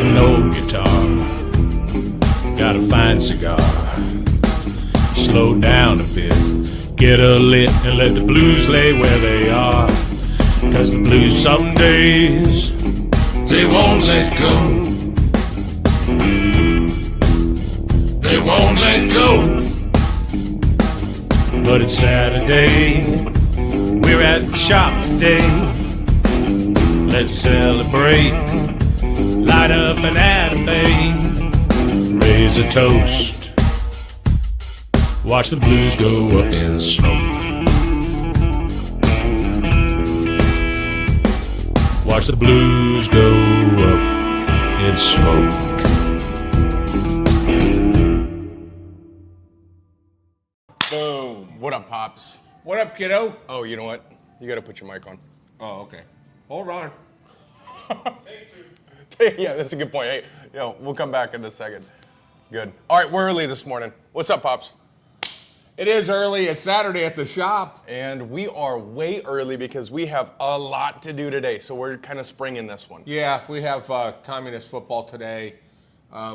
got an old guitar, got a fine cigar. Slow down a bit, get a lit, and let the blues lay where they are. 'Cause the blues some days, they won't let go. They won't let go. But it's Saturday, we're at the shop today. Let's celebrate, light up an anime, raise a toast, watch the blues go up in smoke. Watch the blues go up in smoke. Boom. What up, Pops? What up, kiddo? Oh, you know what? You gotta put your mic on. Oh, okay. Hold on. Yeah, that's a good point. Hey, we'll come back in a second. Good. All right, we're early this morning. What's up, Pops? It is early. It's Saturday at the shop. And we are way early because we have a lot to do today, so we're kind of springing this one. Yeah, we have communist football today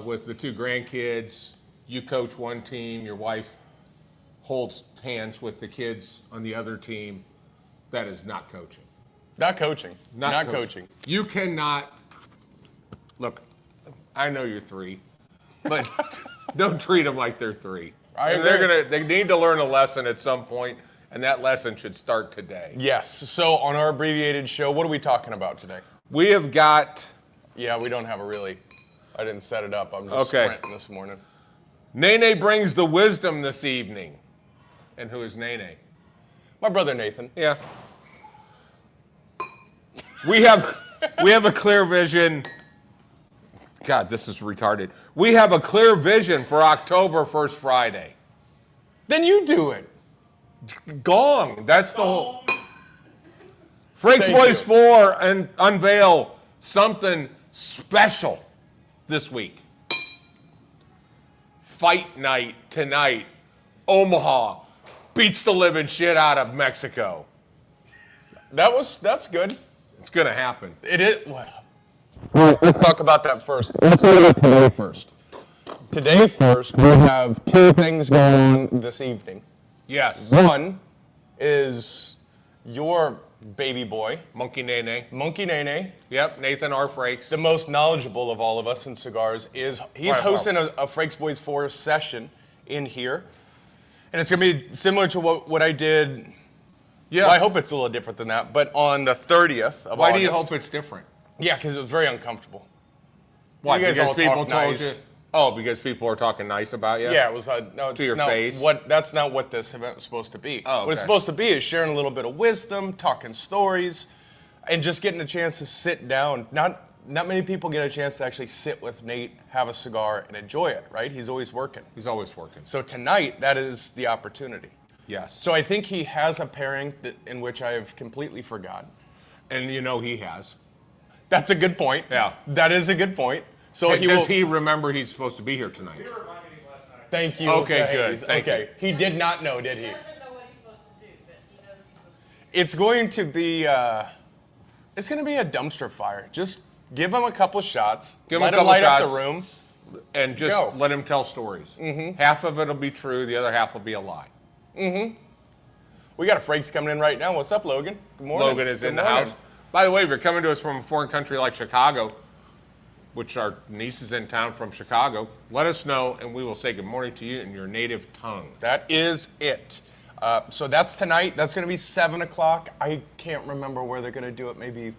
with the two grandkids. You coach one team. Your wife holds hands with the kids on the other team. That is not coaching. Not coaching. Not coaching. You cannot. Look, I know you're three, but don't treat them like they're three. They need to learn a lesson at some point, and that lesson should start today. Yes. So on our abbreviated show, what are we talking about today? We have got. Yeah, we don't have a really. I didn't set it up. I'm just sprinting this morning. Nene brings the wisdom this evening. And who is Nene? My brother Nathan. Yeah. We have a clear vision. God, this is retarded. We have a clear vision for October 1st Friday. Then you do it. Gong. That's the whole. Frank's Boys 4 and unveil something special this week. Fight night tonight. Omaha beats the living shit out of Mexico. That's good. It's gonna happen. It is. Well, let's talk about that first. Let's talk about today first. Today first, we have two things going on this evening. Yes. One is your baby boy, Monkey Nene. Monkey Nene. Yep, Nathan R. Frakes. The most knowledgeable of all of us in cigars he's hosting a Frakes Boys 4 session in here. And it's going to be similar to what I did. Yeah. Well, I hope it's a little different than that. But on the 30th of August. Why do you hope it's different? Yeah, because it was very uncomfortable. Why? You guys because all people talk told nice. You? Oh, because people are talking nice about you? Yeah, it was no, it's to your not face. That's not what this event was supposed to be. Oh, okay. What it's supposed to be is sharing a little bit of wisdom, talking stories, and just getting a chance to sit down. Not many people get a chance to actually sit with Nate, have a cigar, and enjoy it, right? He's always working. He's always working. So tonight, that is the opportunity. Yes. So I think he has a pairing in which I have completely forgotten. And you know he has. That's a good point. Yeah. That is a good point. So does he remember he's supposed to be here tonight? He reminded me last night. Thank you. Okay, good. Thank you. He did not know, did he? He doesn't know what he's supposed to do, but he knows he's supposed to do. It's going to be a dumpster fire. Just give him a couple shots. Let him light up the room. And just let him tell stories. Mm-hmm. Half of it will be true. The other half will be a lie. Mm-hmm. We got a Frakes coming in right now. What's up, Logan? Good morning. Logan is in the house. By the way, if you're coming to us from a foreign country like Chicago, which our niece is in town from Chicago, let us know and we will say good morning to you in your native tongue. That is it. So that's tonight. That's going to be 7 o'clock. I can't remember where they're going to do it. Maybe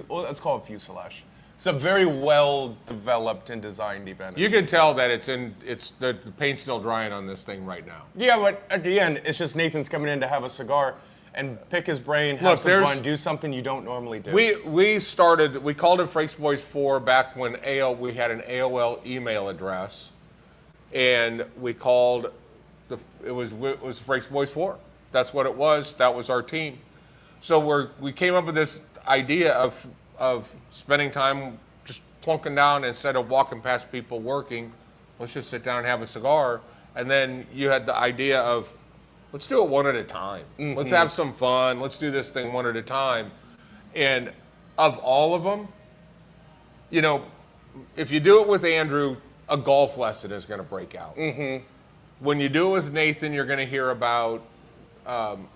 let's call it Fuselage. It's a very well developed and designed event. You can tell that the paint's still drying on this thing right now. Yeah, but at the end, it's just Nathan's coming in to have a cigar and pick his brain, have some fun, do something you don't normally do. We called it Frakes Boys 4 back when we had an AOL email address, and we called it was Frakes Boys 4. That's what it was. That was our team. So we came up with this idea of spending time just plunking down instead of walking past people working. Let's just sit down and have a cigar. And then you had the idea of, let's do it one at a time. Mm-hmm. Let's have some fun. Let's do this thing one at a time. And of all of them, if you do it with Andrew, a golf lesson is going to break out. Mm-hmm. When you do it with Nathan, you're going to hear about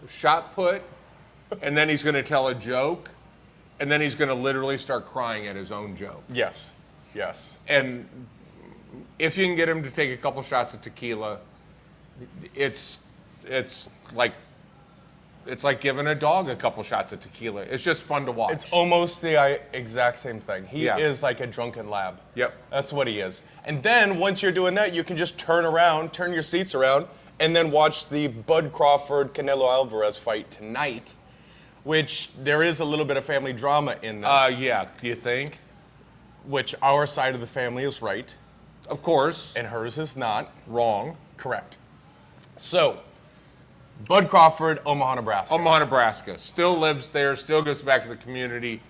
shot put, and then he's going to tell a joke, and then he's going to literally start crying at his own joke. Yes. Yes. And if you can get him to take a couple shots of tequila, it's like giving a dog a couple shots of tequila. It's just fun to watch. It's almost the exact same thing. He Yeah. is like a drunken lab. Yep. That's what he is. And then once you're doing that, you can just turn your seats around, and then watch the Bud Crawford Canelo Alvarez fight tonight, which there is a little bit of family drama in this. Yeah. Do you think? Which our side of the family is right, Of course. and hers is not. Wrong. Correct. So, Bud Crawford, Omaha, Nebraska. Omaha, Nebraska. Still lives there. Still goes back to the community.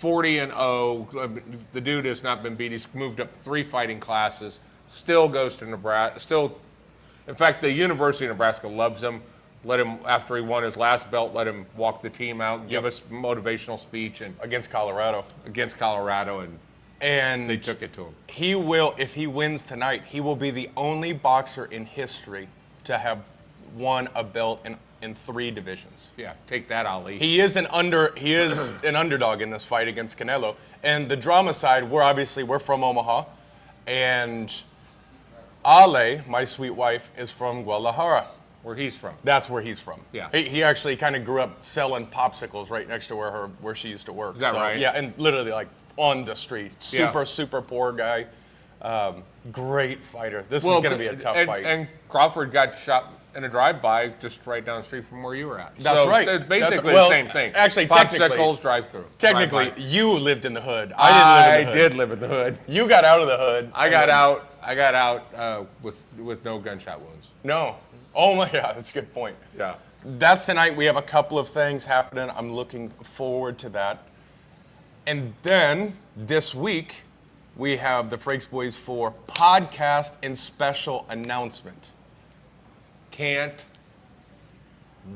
40-0. The dude has not been beat. He's moved up 3 fighting classes. Still goes to Nebraska. In fact, the University of Nebraska loves him. Let him, after he won his last belt, let him walk the team out, give us motivational speech and Against Colorado. and they took it to him. He will, if he wins tonight, he will be the only boxer in history to have won a belt in 3 divisions. Yeah, take that, Ali. He is an underdog in this fight against Canelo. And the drama side, we're from Omaha, and Ale, my sweet wife, is from Guadalajara. Where he's from. That's where he's from. Yeah. He actually kind of grew up selling popsicles right next to where she used to work. Is that right? Yeah, and literally like on the street. Super poor guy. Great fighter. This is going to be a tough fight. And Crawford got shot in a drive-by just right down the street from where you were at. That's so right. It's basically Well, the same thing. actually, Popsicles, drive-through. Technically, drive-by. you lived in the hood. I didn't live in the hood. did live in the hood. You got out of the hood. I got out with no gunshot wounds. No. Oh my God, that's a good point. Yeah. That's tonight. We have a couple of things happening. I'm looking forward to that. And then this week, we have the Frakes Boys 4 podcast and special announcement. Can't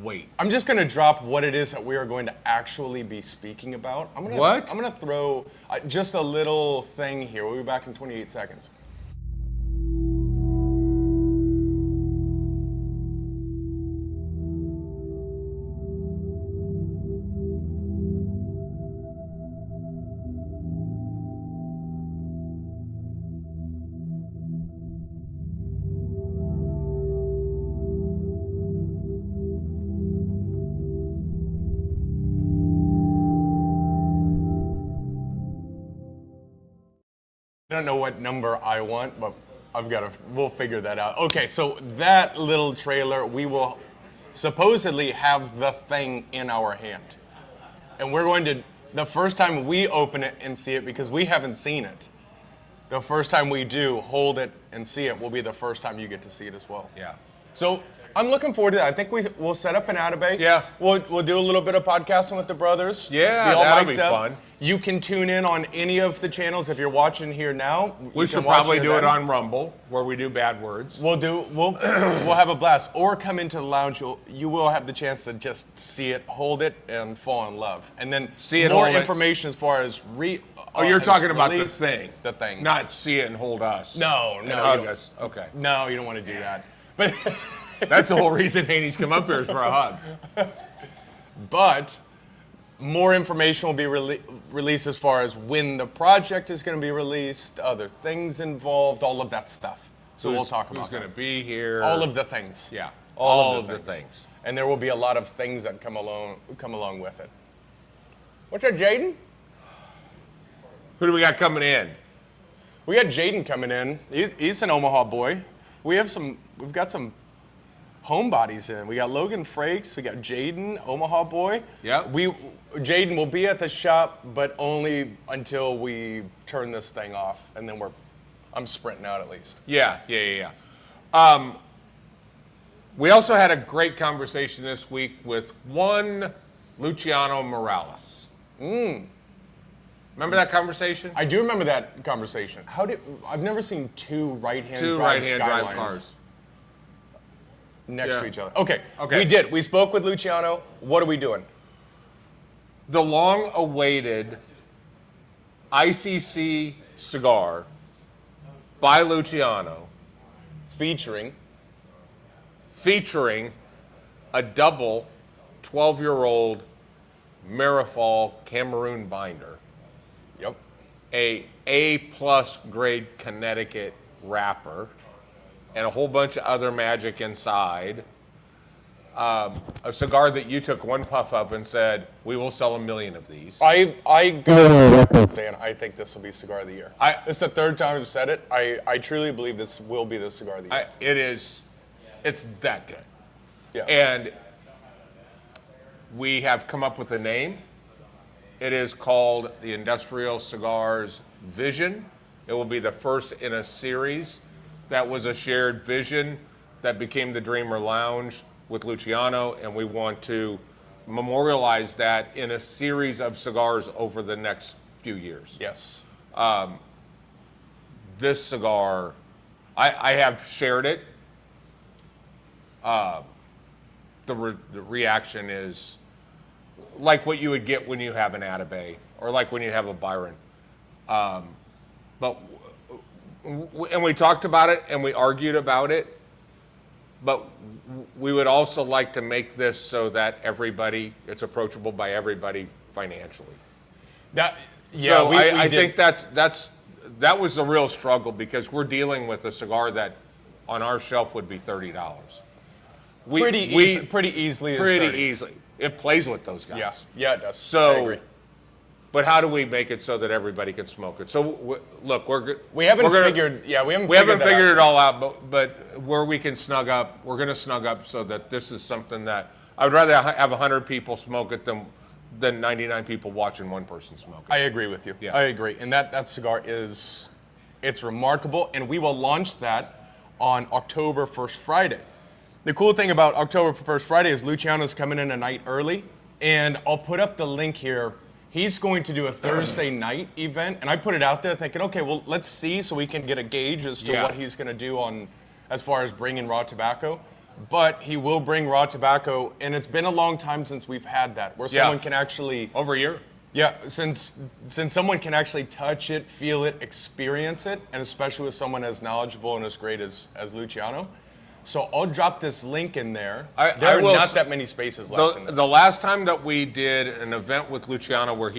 wait. I'm just going to drop what it is that we are going to actually be speaking about. I'm What? going to throw just a little thing here. We'll be back in 28 seconds. I don't know what number I want, but we'll figure that out. Okay, so that little trailer, we will supposedly have the thing in our hand. And we're going to, the first time we open it and see it, because we haven't seen it, the first time we do hold it and see it will be the first time you get to see it as well. Yeah. So I'm looking forward to that. I think we'll set up an Atabay. Yeah. We'll do a little bit of podcasting with the brothers. Yeah, be all that'll mic'd be up. fun. You can tune in on any of the channels if you're watching here now. We should probably do it on Rumble, where we do bad words. We'll have a blast. Or come into the lounge. You will have the chance to just see it, hold it, and fall in love. And then See it, more hold it. information as far as Oh, you're as talking about the release. thing. The thing. Not see it and hold us. No, And you hug don't. us. Okay. No, you don't want to do that. But That's the whole reason Haney's come up here is for a hug. But more information will be released as far as when the project is going to be released, other things involved, all of that stuff. So we'll talk about who's going to that. be here. All of the things. Yeah. All of the things. And there will be a lot of things that come along with it. What's up, Jaden? Who do we got coming in? We got Jaden coming in. He's an Omaha boy. We've got some homebodies in. We got Logan Frakes. We got Jaden, Omaha boy. Yeah. Jaden will be at the shop, but only until we turn this thing off, and then I'm sprinting out at least. Yeah. We also had a great conversation this week with one Luciano Morales. Remember that conversation? I do remember that conversation. I've never seen two right-hand Two drive right-hand Skylines drive cars. next Yeah. to each other. Okay. Okay. We did. We spoke with Luciano. What are we doing? The long-awaited ICC cigar by Luciano featuring a double 12-year-old Marifal Cameroon binder, Yep. a A+ grade Connecticut wrapper, and a whole bunch of other magic inside. A cigar that you took one puff of and said, "We will sell 1 million of these." I go fan. I think this will be cigar of the year. It's the third time I've said it. I truly believe this will be the cigar of the year. It's that good. Yeah. And we have come up with a name. It is called the Industrial Cigars Vision. It will be the first in a series that was a shared vision that became the Dreamer Lounge with Luciano, and we want to memorialize that in a series of cigars over the next few years. Yes. This cigar, I have shared it. The reaction is like what you would get when you have an Atabey or like when you have a Byron. And we talked about it and we argued about it, but we would also like to make this so that it's approachable by everybody financially. I think that was the real struggle, because we're dealing with a cigar that on our shelf would be $30. Pretty easily. Pretty easily. It plays with those guys. Yeah, it does. So, I agree. But how do we make it so that everybody can smoke it? So look, we haven't figured it all out. But where we can snug up, we're going to snug up so that this is something that I would rather have 100 people smoke it than 99 people watching one person smoke it. I agree with you. Yeah. I agree. And that cigar it's remarkable, and we will launch that on October 1st Friday. The cool thing about October 1st Friday is Luciano's coming in a night early, and I'll put up the link here. He's going to do a Thursday night event, and I put it out there thinking, okay, well, let's see so we can get a gauge as to what he's going to do as far as bringing raw tobacco. But he will bring raw tobacco, and it's been a long time since we've had that, where someone can actually... Over a year? Yeah, since someone can actually touch it, feel it, experience it, and especially with someone as knowledgeable and as great as Luciano. So I'll drop this link in there. There are not that many spaces left in this. The last time that we did an event with Luciano where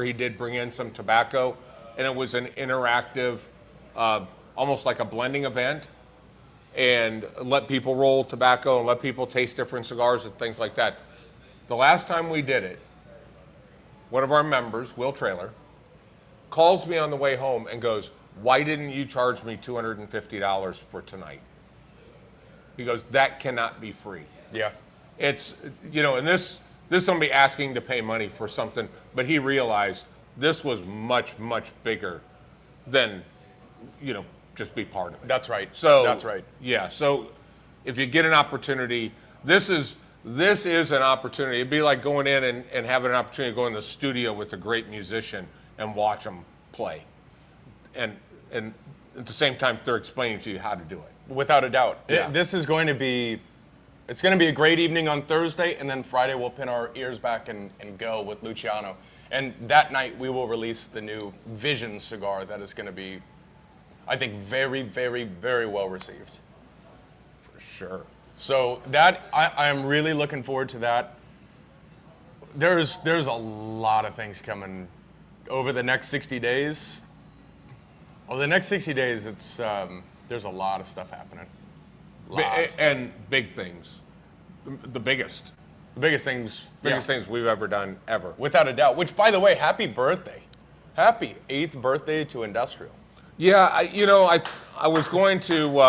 he did bring in some tobacco, and it was an interactive, almost like a blending event, and let people roll tobacco and let people taste different cigars and things like that. The last time we did it, one of our members, Will Traylor, calls me on the way home and goes, "Why didn't you charge me $250 for tonight?" He goes, "That cannot be free." Yeah. It's, and this somebody asking to pay money for something, but he realized this was much, much bigger than, just be part of it. That's right. So that's right. Yeah. So if you get an opportunity, this is an opportunity. It'd be like going in and having an opportunity to go in the studio with a great musician and watch them play. And at the same time, they're explaining to you how to do it. Without a doubt. Yeah. It's going to be a great evening on Thursday, and then Friday we'll pin our ears back and go with Luciano. And that night we will release the new Vision cigar that is going to be, I think, very, very, very well received. For sure. So that, I am really looking forward to that. There's a lot of things coming over the next 60 days. Over the next 60 days, there's a lot of stuff happening. And big things. The biggest. The biggest things. Biggest things we've ever done, ever. Without a doubt. Which, by the way, happy birthday. Happy 8th birthday to Industrial. Yeah, I was going to,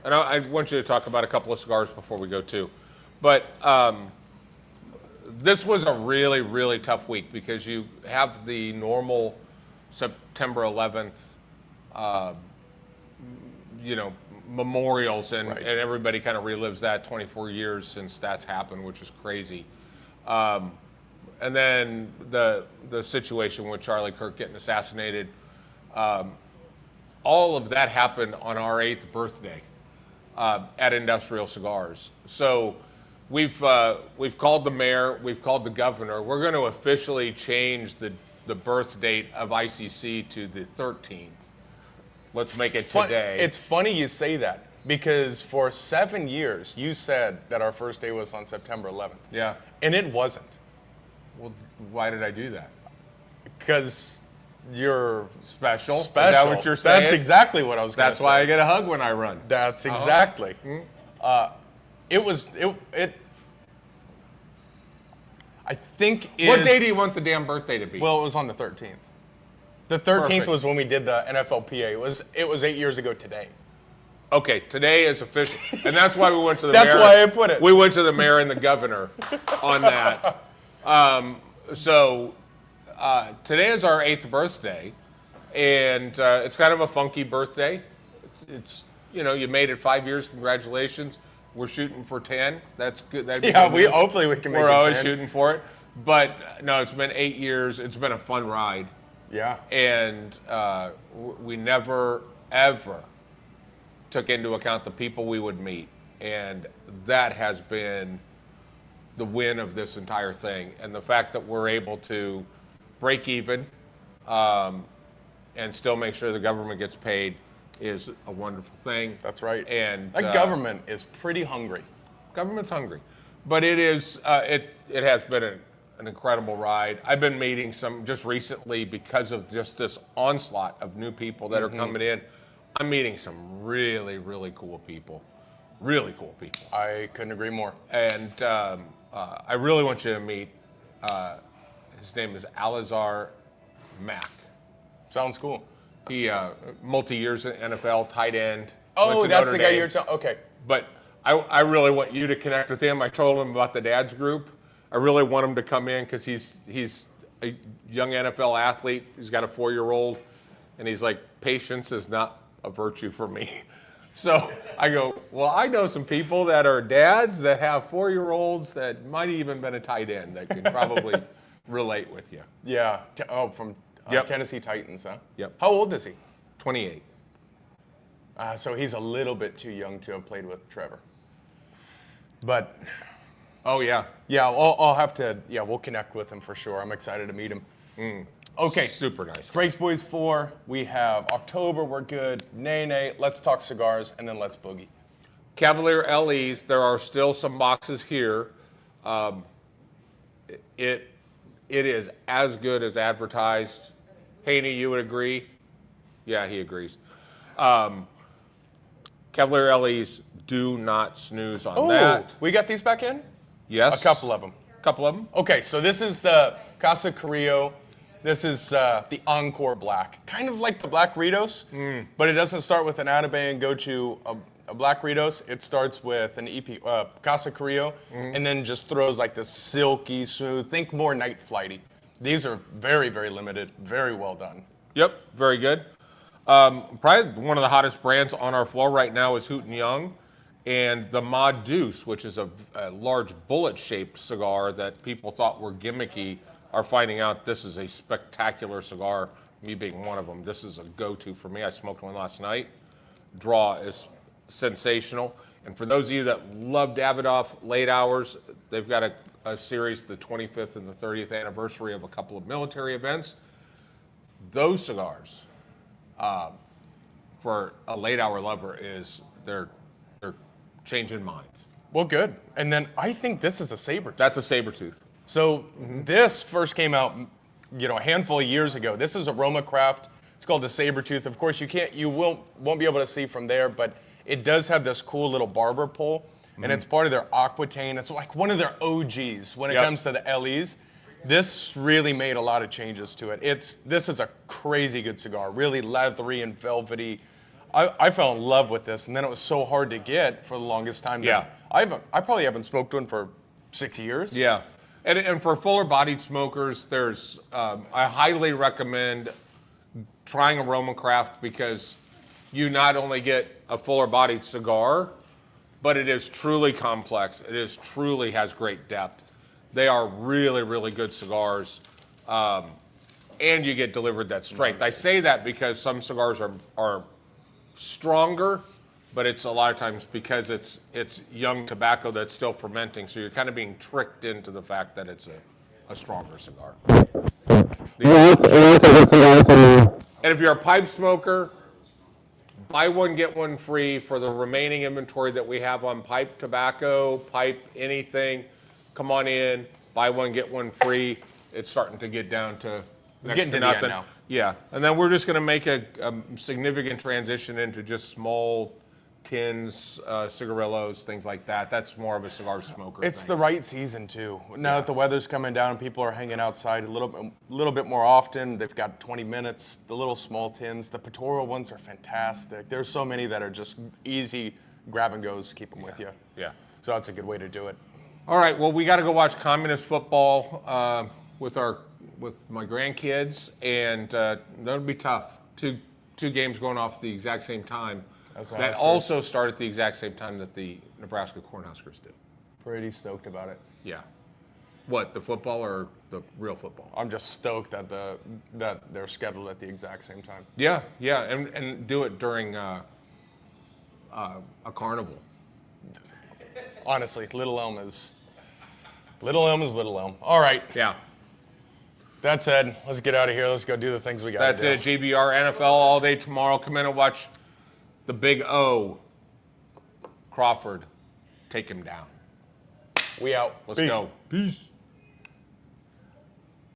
and I want you to talk about a couple of cigars before we go too. But this was a really, really tough week because you have the normal September 11th memorials, and everybody kind of relives that. 24 years since that's happened, which is crazy. And then the situation with Charlie Kirk getting assassinated, all of that happened on our 8th birthday at Industrial Cigars. So we've called the mayor, we've called the governor. We're going to officially change the birth date of ICC to the 13th. Let's make it Fun- today. It's funny you say that because for 7 years you said that our first day was on September 11th. Yeah. And it wasn't. Well, why did I do that? Because you're Special? special. Is that what you're saying? That's exactly what I was going to That's say. why I get a hug when I run. That's exactly. I think What day do you want the damn birthday to be? Well, it was on the 13th. The 13th Perfect. was when we did the NFLPA. It was 8 years ago today. Okay, today is official, and that's why we went to the That's mayor. why I put it. We went to the mayor and the governor on that. Today is our 8th birthday, and it's kind of a funky birthday. It's you made it 5 years. Congratulations. We're shooting for 10. That's good. That'd be Yeah, good news. hopefully we can make We're it always 10. shooting for it, but no, it's been 8 years. It's been a fun ride. Yeah. And we never, ever took into account the people we would meet. And that has been the win of this entire thing. And the fact that we're able to break even and still make sure the government gets paid is a wonderful thing. That's right. And that government is pretty hungry. Government's hungry. But it is, it has been an incredible ride. I've been meeting some just recently because of just this onslaught of new people that are coming in. I'm meeting some really, really cool people. Really cool people. I couldn't agree more. And I really want you to meet, his name is Alizar Mack. Sounds cool. He, multi-years in NFL, tight end. Oh, went to that's Notre the guy Dame. you're telling. Okay. But I really want you to connect with him. I told him about the dads group. I really want him to come in because he's a young NFL athlete. He's got a 4-year-old, and he's like, patience is not a virtue for me. So I go, well, I know some people that are dads that have 4-year-olds that might even been a tight end that can probably relate with you. Yeah. From Yep. Tennessee Titans, huh? Yep. How old is he? 28. So he's a little bit too young to have played with Trevor. But Oh, yeah. yeah, I'll have to. Yeah, we'll connect with him for sure. I'm excited to meet him. Okay. Super nice. Frakes Boys 4. We have October. We're good. Nay. Let's talk cigars and then let's boogie. Cavalier LEs, there are still some boxes here. It is as good as advertised. Haney, you would agree? Yeah, he agrees. Cavalier LEs, do not snooze on that. We got these back in? Yes. A couple of them. Couple of them. Okay, so this is the Casa Carrillo. This is the Encore Black. Kind of like the Black Ritos, but it doesn't start with an Atabay and go to a Black Ritos. It starts with an Casa Carrillo, and then just throws like this silky, smooth, think more night flighty. These are very, very limited, very well done. Yep, very good. Probably one of the hottest brands on our floor right now is Hoot & Young. And the Mod Deuce, which is a large bullet-shaped cigar that people thought were gimmicky, are finding out this is a spectacular cigar, me being one of them. This is a go-to for me. I smoked one last night. Draw is sensational. And for those of you that love Davidoff late hours, they've got a series, the 25th and the 30th anniversary of a couple of military events. Those cigars, for a late hour lover, they're changing minds. Well, good. And then I think this is a Sabertooth. That's a saber tooth. So this first came out, a handful of years ago. This is Aroma Craft. It's called the Sabertooth. Of course, you won't be able to see from there, but it does have this cool little barber pole, and it's part of their Aquitaine. It's like one of their OGs when it comes to the LEs. This really made a lot of changes to it. This is a crazy good cigar, really leathery and velvety. I fell in love with this, and then it was so hard to get for the longest time. Yeah. I probably haven't smoked one for 6 years. Yeah. And for fuller-bodied smokers, I highly recommend trying Aroma Craft because you not only get a fuller-bodied cigar, but it is truly complex. It truly has great depth. They are really, really good cigars, and you get delivered that strength. I say that because some cigars are stronger, but it's a lot of times because it's young tobacco that's still fermenting, so you're kind of being tricked into the fact that it's a a stronger cigar. Yeah, that's a good cigar for me. And if you're a pipe smoker, buy one, get one free for the remaining inventory that we have on pipe tobacco, pipe anything. Come on in, buy one, get one free. It's starting to get down to It's getting to the end now. Yeah, and then we're just going to make a significant transition into just small tins, cigarillos, things like that. That's more of a cigar smoker It's thing. the right season too. Now that the weather's coming down, people are hanging outside a little bit more often. They've got 20 minutes. The little small tins, the Pictorial ones are fantastic. There's so many that are just easy grab and goes. Keep them with you. Yeah. So that's a good way to do it. All right, well, we got to go watch communist football with my grandkids, and that'll be tough. Two games going off at the exact same time. That also start at the exact same time that the Nebraska Cornhuskers do. Pretty stoked about it. Yeah. What, the football or the real football? I'm just stoked that they're scheduled at the exact same time. Yeah, and do it during a carnival. Honestly, Little Elm is Little Elm. All right. Yeah. That said, let's get out of here. Let's go do the things we got That's to do. it. JBR NFL all day tomorrow. Come in and watch the Big O. Crawford take him down. We out. Let's Peace. go. Peace.